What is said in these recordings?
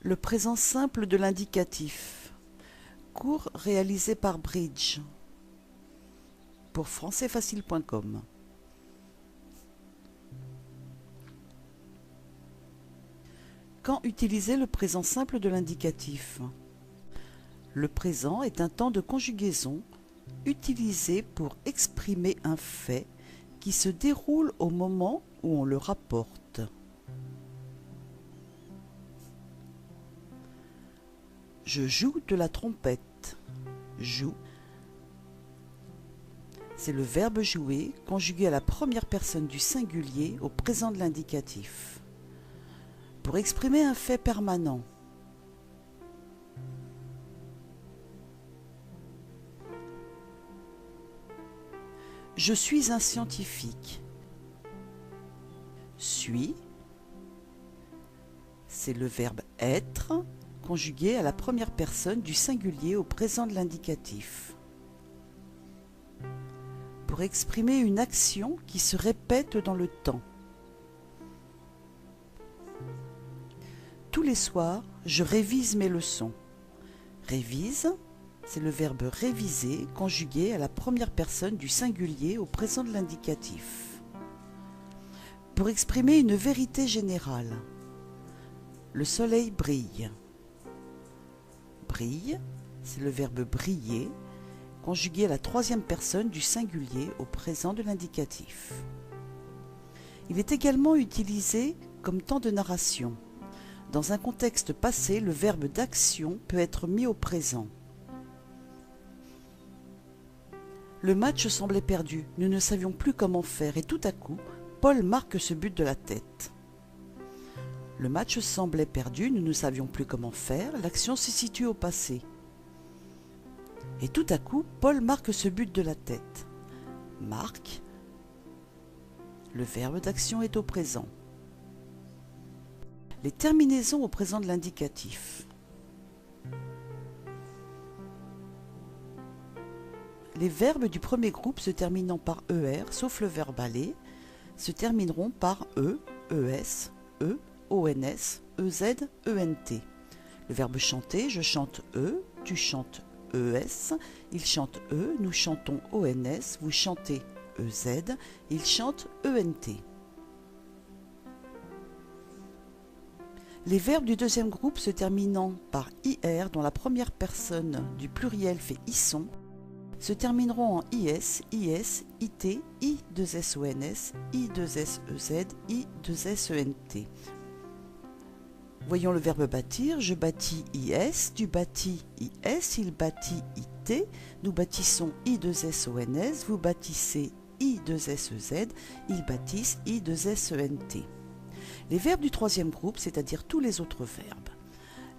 Le présent simple de l'indicatif. Cours réalisé par Bridge pour françaisfacile.com. Quand utiliser le présent simple de l'indicatif? Le présent est un temps de conjugaison utilisé pour exprimer un fait qui se déroule au moment où on le rapporte. Je joue de la trompette. Joue. C'est le verbe jouer conjugué à la première personne du singulier au présent de l'indicatif. Pour exprimer un fait permanent. Je suis un scientifique. Suis, c'est le verbe être conjugué à la première personne du singulier au présent de l'indicatif. Pour exprimer une action qui se répète dans le temps. Tous les soirs, je révise mes leçons. Révise, c'est le verbe réviser conjugué à la première personne du singulier au présent de l'indicatif. Pour exprimer une vérité générale. Le soleil brille. Brille, c'est le verbe briller conjugué à la troisième personne du singulier au présent de l'indicatif. Il est également utilisé comme temps de narration. Dans un contexte passé, le verbe d'action peut être mis au présent. Le match semblait perdu, nous ne savions plus comment faire et tout à coup, Paul marque ce but de la tête. Le match semblait perdu, nous ne savions plus comment faire, l'action se situe au passé. Et tout à coup, Paul marque ce but de la tête. Marque, le verbe d'action est au présent. Les terminaisons au présent de l'indicatif. Les verbes du premier groupe se terminant par ER, sauf le verbe aller, se termineront par E, ES, E, ONS, EZ, ENT. Le verbe chanter, je chante E, tu chantes ES, il chante E, nous chantons ONS, vous chantez EZ, il chante ENT. Les verbes du deuxième groupe se terminant par IR, dont la première personne du pluriel fait ISSON, se termineront en IS, IS, IT, I2SONS, I2SEZ, I2SENT. Voyons le verbe bâtir. Je bâtis IS, tu bâtis IS, il bâtit IT, nous bâtissons I2SONS, vous bâtissez I2SEZ, ils bâtissent I2SENT. Les verbes du troisième groupe, c'est-à-dire tous les autres verbes.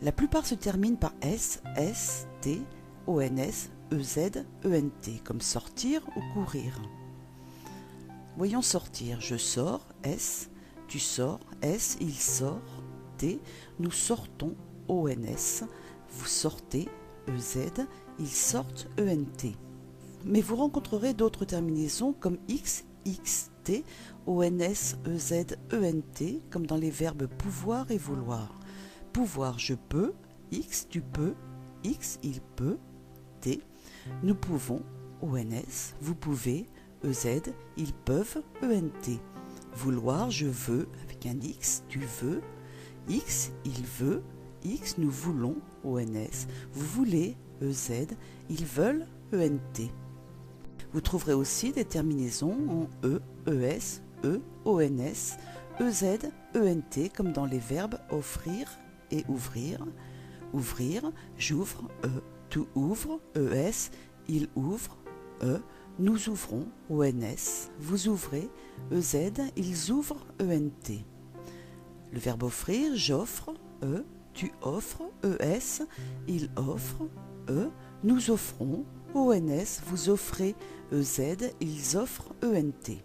La plupart se terminent par S, S, T, ONS, EZ, ENT, comme sortir ou courir. Voyons sortir. Je sors, S, tu sors, S, il sort, T, nous sortons, ONS, vous sortez, EZ, ils sortent, ENT. Mais vous rencontrerez d'autres terminaisons comme X, XT, ONS, EZ, ENT, comme dans les verbes pouvoir et vouloir. Pouvoir, je peux, X, tu peux, X, il peut, T, nous pouvons, ONS, vous pouvez, EZ, ils peuvent, ENT. Vouloir, je veux, avec un X, tu veux, X, il veut, X, nous voulons, ONS, vous voulez, EZ, ils veulent, ENT. Vous trouverez aussi des terminaisons en E, ES, E, ONS, EZ, ENT, comme dans les verbes offrir et ouvrir. Ouvrir, j'ouvre, E, tu ouvres, ES, il ouvre, E, nous ouvrons, ONS, vous ouvrez, EZ, ils ouvrent, ENT. Le verbe offrir, j'offre, E, tu offres, ES, il offre, E, nous offrons, ONS, vous offrez, EZ, ils offrent, ENT.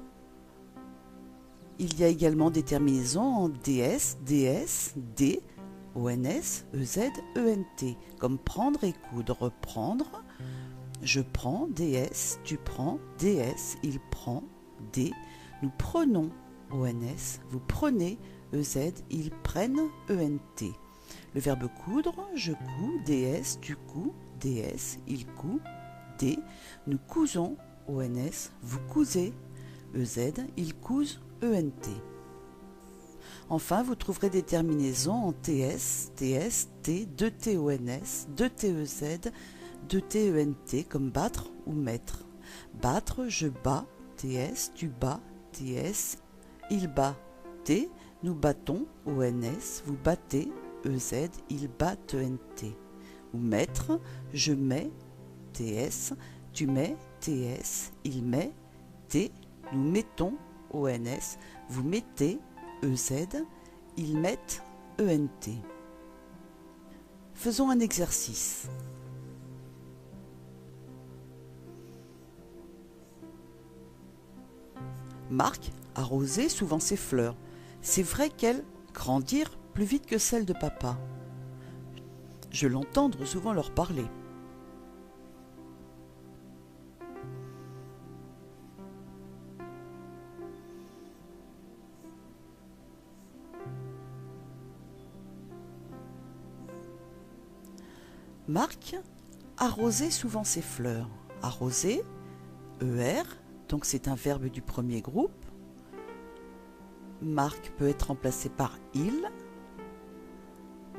Il y a également des terminaisons en DS, DS, D, ONS, EZ, ENT, comme prendre et coudre, prendre, je prends, DS, tu prends, DS, il prend, D, nous prenons, ONS, vous prenez, EZ, ils prennent, ENT. Le verbe coudre, je couds, DS, tu couds, DS, il coud, D, nous cousons, ONS, vous cousez, EZ, il couse, ENT. Enfin, vous trouverez des terminaisons en TS, TS, T, 2TONS, 2TEZ, 2TENT comme battre ou mettre. Battre, je bats, TS, tu bats, TS, il bat, T, nous battons, ONS, vous battez, EZ, il bat, ENT. Ou mettre, je mets, TS, tu mets, TS, il met, T, nous mettons, ONS, vous mettez, EZ, ils mettent, ENT. Faisons un exercice. Marc arrosait souvent ses fleurs. C'est vrai qu'elles grandirent plus vite que celles de papa. Je l'entends souvent leur parler. Marc arrosait souvent ses fleurs. Arroser, ER, donc c'est un verbe du premier groupe. Marc peut être remplacé par il,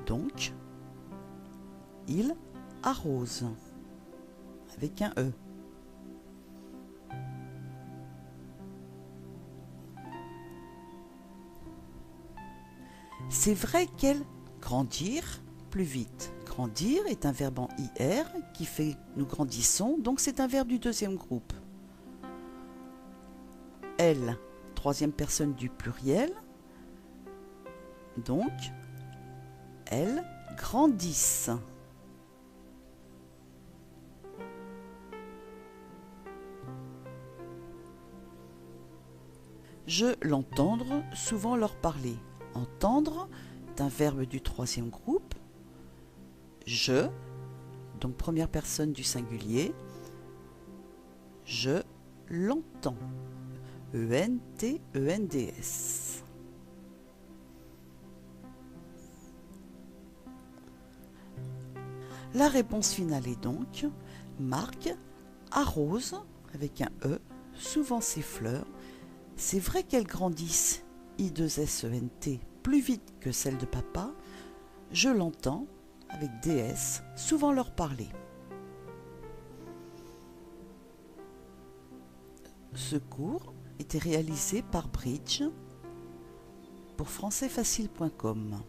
donc il arrose avec un E. C'est vrai qu'elles grandirent plus vite. Grandir est un verbe en IR qui fait nous grandissons, donc c'est un verbe du deuxième groupe. Elles, troisième personne du pluriel, donc elles grandissent. Je l'entendre souvent leur parler. Entendre est un verbe du troisième groupe. Je, donc première personne du singulier, je l'entends. ENT, ENDS. La réponse finale est donc Marc arrose avec un E souvent ses fleurs. C'est vrai qu'elles grandissent, I2SENT, plus vite que celles de papa. Je l'entends avec DS souvent leur parler. Ce cours était réalisé par Bridge pour françaisfacile.com.